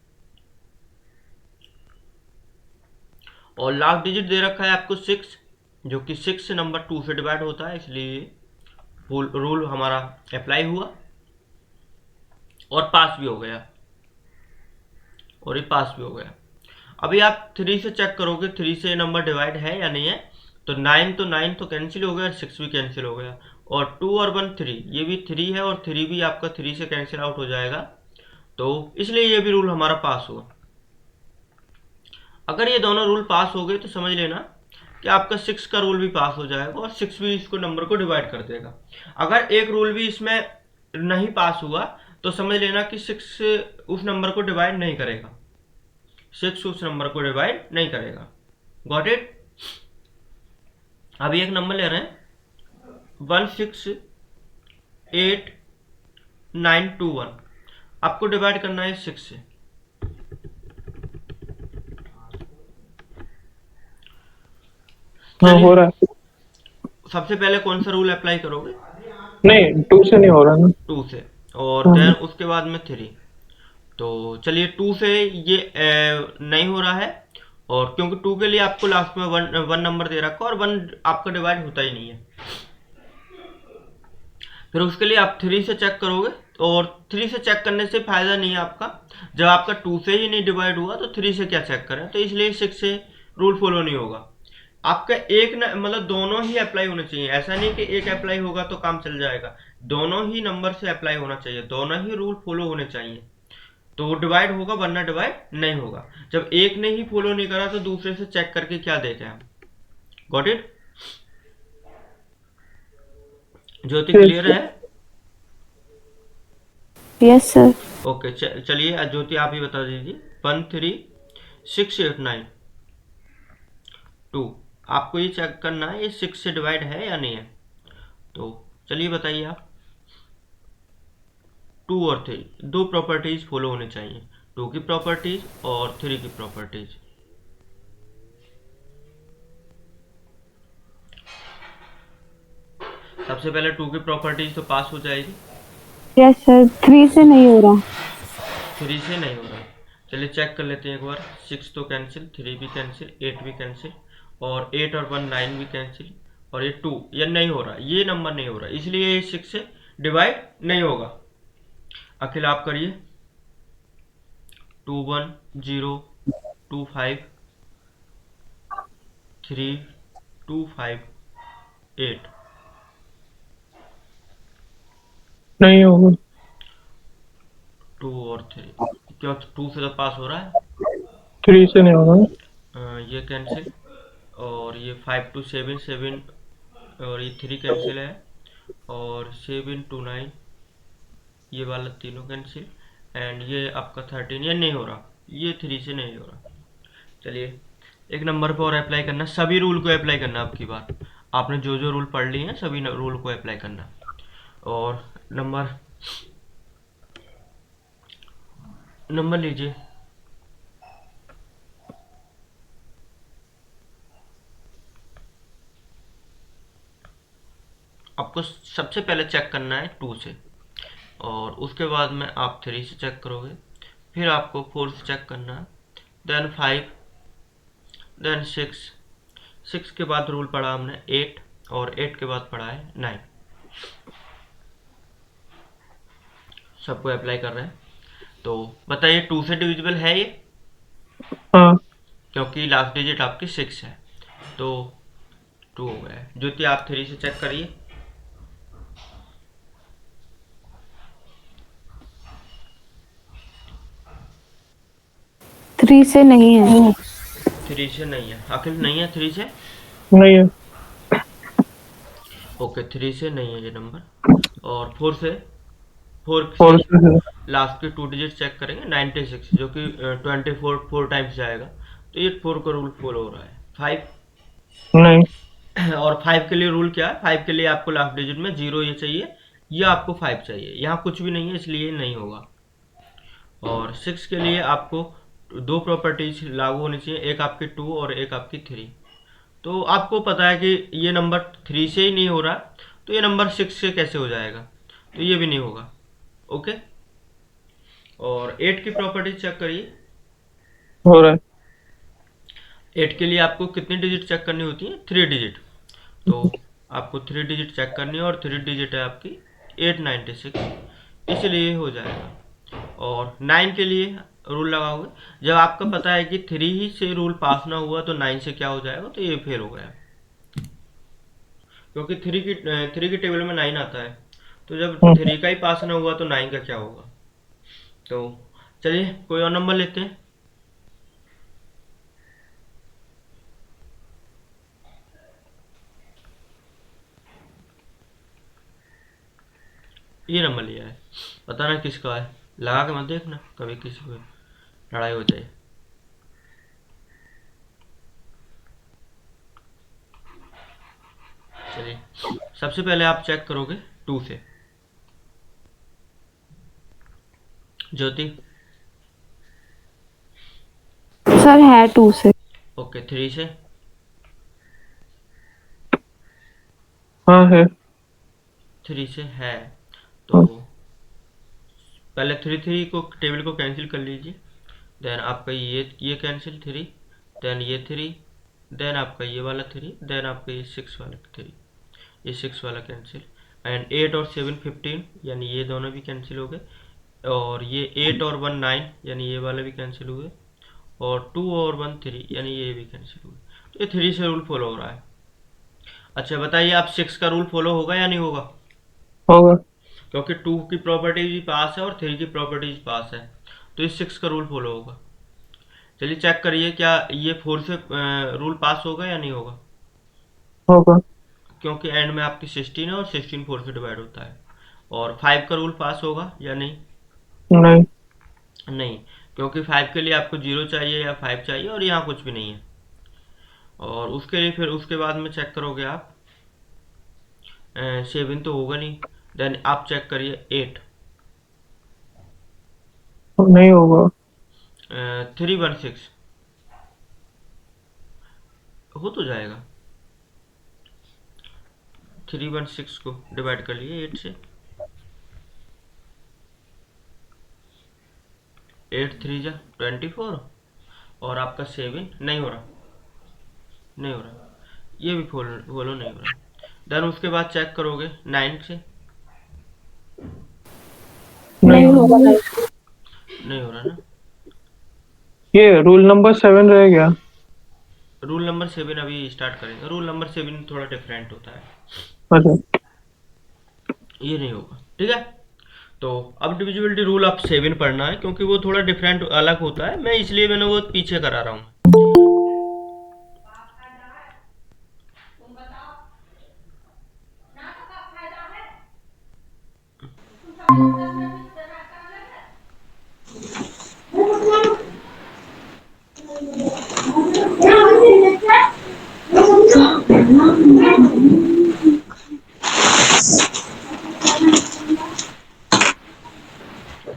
और लास्ट डिजिट दे रखा है आपको 6, जो कि 6 नंबर 2 से डिवाइड होता है, इसलिए रूल हमारा अप्लाई हुआ और पास भी हो गया, और ये पास भी हो गया। अभी आप 3 से चेक करोगे 3 से नंबर डिवाइड है या नहीं है। तो 9 तो कैंसिल हो गया, 6 भी कैंसिल हो गया, और 2 और 1 3, ये भी 3 है और 3 भी आपका 3 से कैंसिल आउट हो जाएगा, तो इसलिए ये भी रूल हमारा पास हुआ। अगर ये दोनों रूल पास हो गए तो समझ लेना कि आपका 6 का रूल भी पास हो जाएगा और 6 भी इसको नंबर को डिवाइड कर देगा। अगर एक रूल भी इसमें नहीं पास हुआ तो समझ लेना कि 6 उस नंबर को डिवाइड नहीं करेगा, 6 उस नंबर को डिवाइड नहीं करेगा। Got it? अभी एक नंबर ले रहे हैं 168921, आपको डिवाइड करना है 6 से। हाँ हो रहा है। सबसे पहले कौन सा रूल अप्लाई करोगे? नहीं 2 से नहीं हो रहा ना। 2 से, और हाँ। देन उसके बाद में 3। तो चलिए 2 से ये नहीं हो रहा है, और क्योंकि 2 के लिए आपको लास्ट में वन नंबर दे रखा है और 1 आपका डिवाइड होता ही नहीं है। फिर उसके लिए आप 3 से चेक करोगे, और 3 से चेक करने से फायदा नहीं है आपका, जब आपका 2 से ही नहीं डिवाइड हुआ तो 3 से क्या चेक करें, तो इसलिए 6 से रूल फॉलो नहीं होगा। आपका एक न मतलब दोनों ही अप्लाई होने चाहिए, ऐसा नहीं कि एक अप्लाई होगा तो काम चल जाएगा, दोनों ही नंबर से अप्लाई होना चाहिए, दोनों ही रूल फॉलो होने चाहिए, तो डिवाइड होगा, वरना डिवाइड नहीं होगा। जब एक ने ही फॉलो नहीं करा तो दूसरे से चेक करके क्या देखें हम। Got it? ज्योति क्लियर है? Yes sir. ओके, चलिए ज्योति आप ही बता दीजिए। 13689 2, आपको ये चेक करना है ये 6 से डिवाइड है या नहीं है। तो चलिए बताइए आप। 2 और 3 दो प्रॉपर्टीज फॉलो होने चाहिए, 2 की प्रॉपर्टीज और 3 की प्रॉपर्टीज। सबसे पहले 2 की प्रॉपर्टीज तो पास हो जाएगी। Yes sir. 3 से नहीं हो रहा। 3 से नहीं हो रहा, चलिए चेक कर लेते हैं एक बार। 6 तो कैंसिल, 3 भी कैंसिल, 8 भी कैंसिल, और 8 और 1 9 भी कैंसिल, और ये 2 ये नहीं हो रहा, ये नंबर नहीं हो रहा, इसलिए ये 6 से डिवाइड नहीं होगा। अखिल आप करिए। 2 1 0 2 5 3 2 5 8। नहीं होगा। 2 और 3, क्यों 2 से तो पास हो रहा है। 3 से नहीं होगा। ये कैंसिल, और ये 5 2 7 7, और ये 3 कैंसिल है, और 7 2 9, ये वाला तीनों कैंसिल, एंड ये आपका 13 ये नहीं हो रहा, ये 3 से नहीं हो रहा। चलिए एक नंबर पर और अप्लाई करना, सभी रूल को अप्लाई करना। आपकी बात, आपने जो जो रूल पढ़ लिए हैं सभी रूल को अप्लाई करना। और नंबर लीजिए। आपको सबसे पहले चेक करना है 2 से, और उसके बाद में आप 3 से चेक करोगे, फिर आपको 4 से चेक करना है, देन 5, देन 6 के बाद रूल पढ़ा हमने 8, और 8 के बाद पढ़ा है 9। सबको अप्लाई कर रहे हैं। तो बताइए 2 से डिविजिबल है ये, हाँ। क्योंकि लास्ट डिजिट आपकी 6 है, तो 2 हो गया है। ज्योति आप 3 से चेक करिए। 3 से नहीं है। 3 से नहीं है, अखिल नहीं है 3 से। नहीं है। ओके 3 से नहीं है ये नंबर, और 4 से और से लास्ट के 2 डिजिट चेक करेंगे 96, जो कि 24 4 टाइम्स जाएगा, तो ये 4 का रूल फॉलो हो रहा है। 5 नहीं। और 5 के लिए रूल क्या है, 5 के लिए आपको लास्ट डिजिट में 0 ये चाहिए, ये आपको 5 चाहिए, यहाँ कुछ भी नहीं है इसलिए नहीं होगा। और 6 के लिए आपको दो प्रॉपर्टीज लागू होनी चाहिए, एक आपकी 2 और एक आपकी 3। तो आपको पता है कि ये नंबर 3 से ही नहीं हो रहा, तो ये नंबर 6 से कैसे हो जाएगा, तो ये भी नहीं होगा। ओके। और 8 की प्रॉपर्टीज चेक करिए। हो रहा है। 8 के लिए आपको कितनी डिजिट चेक करनी होती है, 3 डिजिट। तो आपको 3 डिजिट चेक करनी है और 3 डिजिट है आपकी 896, इसलिए हो जाएगा। और 9 के लिए रूल लगाओगे, जब आपका पता है कि 3 ही से रूल पास ना हुआ तो 9 से क्या हो जाएगा, तो ये फेल हो गया, क्योंकि 3 की टेबल में 9 आता है। तो जब 3 का ही पास ना हुआ तो 9 का क्या होगा। तो चलिए कोई और नंबर लेते हैं। ये नंबर लिया है, पता ना किसका है, लगा के मत देखना कभी किसी को लड़ाई हो जाए। चलिए सबसे पहले आप चेक करोगे 2 से। ज्योति। सर है 2 से। ओके। 3 से। हाँ है। 3 से है, तो हाँ, पहले 3 को टेबल को कैंसिल कर लीजिए। देन आपका ये कैंसिल 3, देन ये 3, देन आपका ये वाला 3, देन आपका ये 6 वाला 3, ये 6 वाला कैंसिल। एंड 8 और 7 15, यानी ये दोनों भी कैंसिल हो गए। और ये 8 और 1 9, यानी ये वाले भी कैंसिल हुए। और 2 और 1 3, यानी ये भी कैंसिल हुए। तो ये 3 से रूल फॉलो हो रहा है। अच्छा बताइए, आप 6 का रूल फॉलो होगा या नहीं होगा, होगा। क्योंकि 2 की प्रॉपर्टीज भी पास है और 3 की प्रॉपर्टीज पास है, तो इस 6 का रूल फॉलो होगा। चलिए चेक करिए क्या ये 4 से रूल पास होगा या नहीं होगा, होगा। क्योंकि एंड में आपकी 16 है और 16 4 से डिवाइड होता है। और 5 का रूल पास होगा या नहीं, नहीं। नहीं, क्योंकि 5 के लिए आपको 0 चाहिए या 5 चाहिए और यहाँ कुछ भी नहीं है। और उसके लिए फिर उसके बाद में चेक करोगे आप 7 तो होगा नहीं। देन आप चेक करिए 8, नहीं होगा। 3 1 6 हो तो जाएगा। 3 1 6 को डिवाइड कर लिए 8 से, 8 3 जा 24, और आपका 7 नहीं हो रहा, नहीं हो रहा, ये भी फॉलो नहीं हो रहा। देन उसके बाद चेक करोगे 9 से, नहीं नहीं होगा। होगा। नहीं हो रहा ना। ये रूल नंबर 7 रह गया। रूल नंबर 7 अभी स्टार्ट करेंगे। रूल नंबर 7 थोड़ा डिफरेंट होता है, अच्छा। ये नहीं होगा, ठीक है। तो अब डिविजिबिलिटी रूल आप 7 पढ़ना है, क्योंकि वो थोड़ा डिफरेंट अलग होता है, मैं इसलिए मैंने वो पीछे करा रहा हूँ।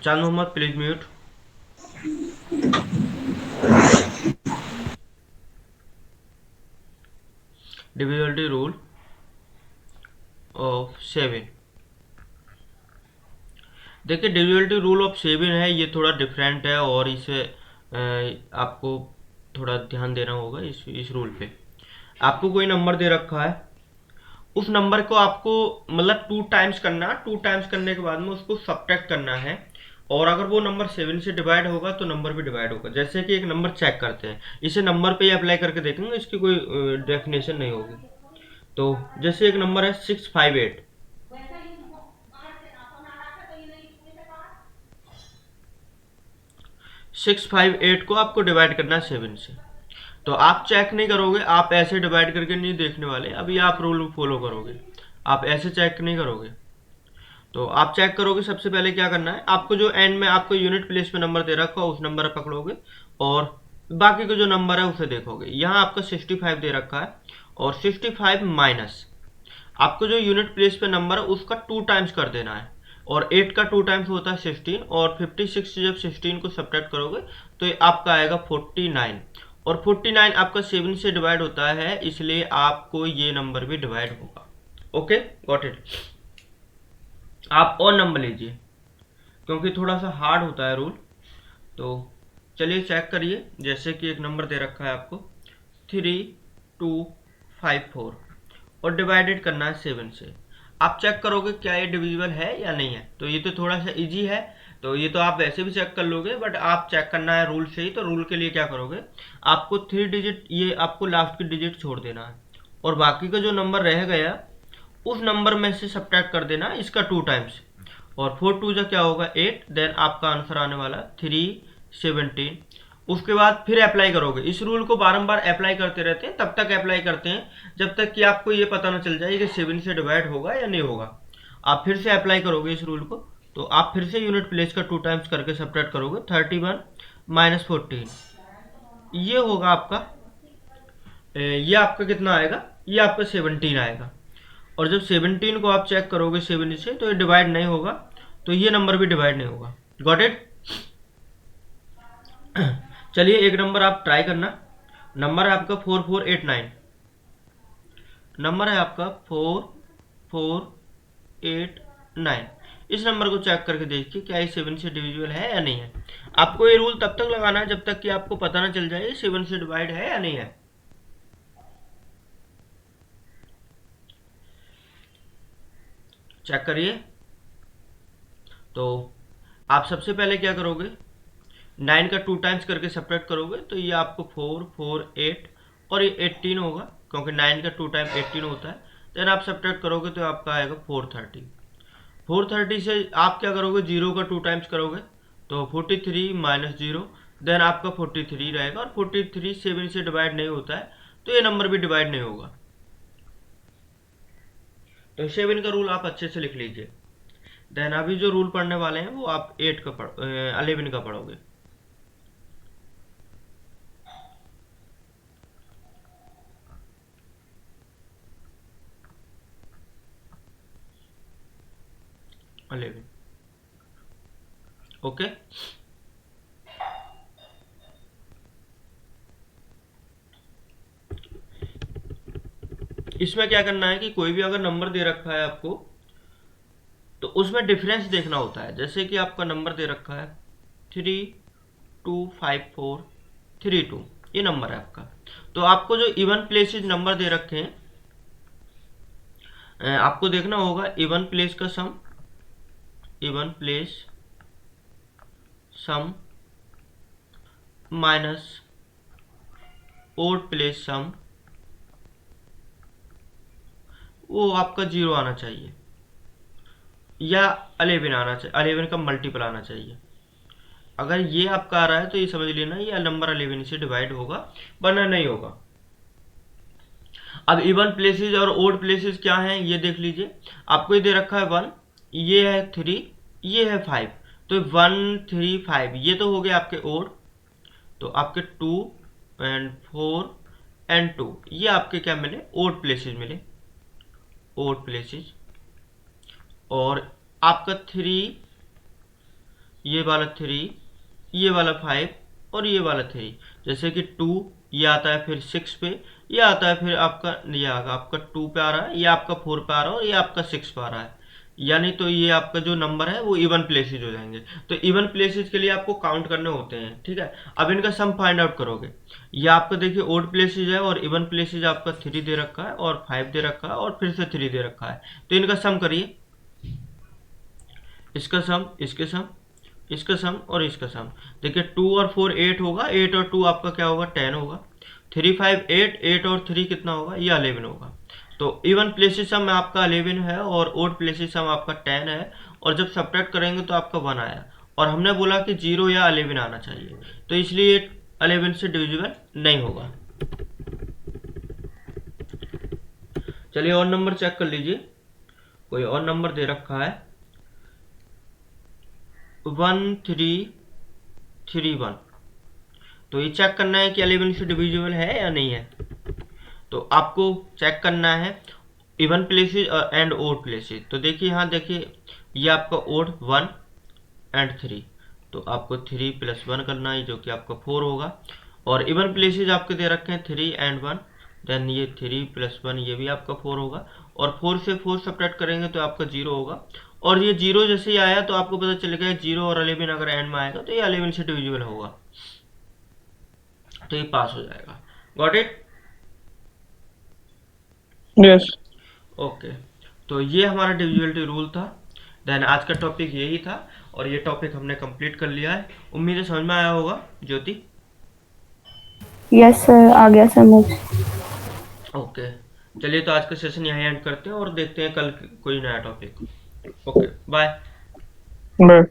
Chand Mohammad please mute. Divisibility rule of 7, देखिए डिविजिबिलिटी रूल ऑफ 7 है, ये थोड़ा डिफरेंट है और इसे आपको थोड़ा ध्यान देना होगा इस रूल पे। आपको कोई नंबर दे रखा है, उस नंबर को आपको मतलब 2 टाइम्स करना है, 2 टाइम्स करने के बाद में उसको सब्ट्रैक्ट करना है, और अगर वो नंबर 7 से डिवाइड होगा तो नंबर भी डिवाइड होगा। जैसे कि एक नंबर चेक करते हैं, इसे नंबर पे ही अप्लाई करके देखेंगे, इसकी कोई डेफिनेशन नहीं होगी। तो जैसे एक नंबर है 658, 658 को आपको डिवाइड करना है 7 से। तो आप चेक नहीं करोगे, आप ऐसे डिवाइड करके नहीं देखने वाले, अभी आप रूल फॉलो करोगे, आप ऐसे चेक नहीं करोगे। तो आप चेक करोगे, सबसे पहले क्या करना है, आपको जो एंड में आपको यूनिट प्लेस में नंबर दे रखा हो उस नंबर पकड़ोगे, और बाकी का जो नंबर है उसे देखोगे। यहाँ आपका 65 दे रखा है और 65 माइनस आपको जो यूनिट प्लेस पे नंबर है उसका 2 टाइम्स कर देना है, और 8 का 2 टाइम्स होता है 16, और 56 से जब 16 को सब्ट्रैक्ट करोगे तो ये आपका आएगा 49, और 49 आपका 7 से डिवाइड होता है, इसलिए आपको ये नंबर भी डिवाइड होगा। Okay, got it. आप और नंबर लीजिए क्योंकि थोड़ा सा हार्ड होता है रूल। तो चलिए चेक करिए, जैसे कि एक नंबर दे रखा है आपको 3254 और डिवाइडेड करना है 7 से। आप चेक करोगे क्या ये डिविजिबल है या नहीं है। तो ये तो थोड़ा सा इजी है, तो ये तो आप वैसे भी चेक कर लोगे, बट आप चेक करना है रूल से ही। तो रूल के लिए क्या करोगे, आपको 3 डिजिट, ये आपको लास्ट की डिजिट छोड़ देना है, और बाकी का जो नंबर रह गया उस नंबर में से सब्ट्रैक्ट कर देना इसका 2 टाइम्स, और 4 2 जा क्या होगा 8, देन आपका आंसर आने वाला 317। उसके बाद फिर अप्लाई करोगे। इस रूल को बारंबार अप्लाई करते रहते हैं, तब तक अप्लाई करते हैं जब तक कि आपको ये पता ना चल जाए कि 7 से डिवाइड होगा या नहीं होगा। आप फिर से अप्लाई करोगे इस रूल को, तो आप फिर से यूनिट प्लेस का 2 टाइम्स करके सब्ट्रैक्ट करोगे। 31 माइनस 14 ये होगा आपका, ये आपका कितना आएगा, ये आपका 17 आएगा। और जब 17 को आप चेक करोगे 7 से, तो ये डिवाइड नहीं होगा, तो ये नंबर भी डिवाइड नहीं होगा। Got it. चलिए एक नंबर आप ट्राई करना। नंबर है आपका 4489, नंबर है आपका 4489। इस नंबर को चेक करके देखिए क्या ये 7 से डिविजिबल है या नहीं है। आपको ये रूल तब तक लगाना है जब तक कि आपको पता ना चल जाए 7 से डिवाइड है या नहीं है। चेक करिए। तो आप सबसे पहले क्या करोगे, 9 का 2 टाइम्स करके सब्ट्रैक्ट करोगे, तो ये आपको 4 4 8 और ये 18 होगा, क्योंकि 9 का 2 टाइम 18 होता है। देन आप सब्ट्रैक्ट करोगे तो आपका आएगा 430। 430 से आप क्या करोगे, 0 का 2 टाइम्स करोगे तो 43 माइनस 0, देन आपका 43 रहेगा, और 43 7 से डिवाइड नहीं होता है, तो ये नंबर भी डिवाइड नहीं होगा। तो 7 का रूल आप अच्छे से लिख लीजिए। देन अभी जो रूल पढ़ने वाले हैं वो आप 11 का पढ़ोगे। ओके, इसमें क्या करना है कि कोई भी अगर नंबर दे रखा है आपको, तो उसमें डिफरेंस देखना होता है। जैसे कि आपका नंबर दे रखा है 325432, ये नंबर है आपका। तो आपको जो इवन प्लेसेस नंबर दे रखे हैं, आपको देखना होगा इवन प्लेस का सम, even place some minus odd place some, वो आपका 0 आना चाहिए, या 11 आना चाहिए, 11 का मल्टीपल आना चाहिए। अगर ये आपका आ रहा है तो ये समझ लेना ये नंबर 11 से डिवाइड होगा, वरना नहीं होगा। अब इवन प्लेसेस और ओड प्लेसेस क्या हैं ये देख लीजिए। आपको ये दे रखा है 1, ये है 3, ये है 5, तो 1 3 5 ये तो हो गए आपके ओड। तो आपके 2 एंड 4 एंड 2 ये आपके क्या मिले, ओड प्लेसेस मिले, ओड प्लेसेस। और आपका 3, ये वाला 3, ये वाला 5 और ये वाला 3, जैसे कि 2 ये आता है फिर 6 पे, ये आता है फिर आपका, ये आगा आपका 2 पे आ रहा है, ये आपका 4 पे आ रहा है, और ये आपका 6 पे आ रहा है। यानी तो ये आपका जो नंबर है वो इवन प्लेसेस हो जाएंगे। तो इवन प्लेसेस के लिए आपको काउंट करने होते हैं, ठीक है। अब इनका सम फाइंड आउट करोगे। ये आपका देखिए ओड प्लेसेस है, और इवन प्लेसेस आपका 3 दे रखा है, और 5 दे रखा है, और फिर से 3 दे रखा है। तो इनका सम करिए, इसका सम, इसके सम, इसका सम और इसका सम। देखिए 2 और 4 8 होगा, 8 और 2 आपका क्या होगा 10 होगा, 3 5 8, 8 और 3 कितना होगा, ये 11 होगा। तो इवन प्लेसेस सम आपका 11 है, और ओड प्लेसेस सम आपका 10 है, और जब सब्ट्रैक्ट करेंगे तो आपका 1 आया, और हमने बोला कि 0 या 11 आना चाहिए, तो इसलिए 11 से डिविजिबल नहीं होगा। चलिए और नंबर चेक कर लीजिए। कोई और नंबर दे रखा है 1331, तो ये चेक करना है कि 11 से डिविजिबल है या नहीं है। तो आपको चेक करना है even places and odd places. तो देखिए यहाँ देखिए ये आपका ओड 1 एंड 3, तो आपको 3 + 1 करना है जो कि आपका 4 होगा। और इवन प्लेसेस आपके दे रखे हैं 3 एंड 1, देन ये 3 + 1 ये भी आपका 4 होगा। और 4 से 4 सब्ट्रैक्ट करेंगे तो आपका 0 होगा। और ये 0 जैसे ही आया तो आपको पता चलेगा 0 और 11 अगर एंड में आएगा तो ये 11 से डिविजिबल होगा, तो ये पास हो जाएगा। Got it? यस। ओके, तो ये हमारा डिविजिबिलिटी रूल था। देन आज का टॉपिक यही था और ये टॉपिक हमने कंप्लीट कर लिया है। उम्मीद है समझ में आया होगा ज्योति। यस सर, आ गया समझ। ओके, चलिए तो आज का सेशन यहीं एंड करते हैं और देखते हैं कल कोई नया टॉपिक। Okay, bye. बाय।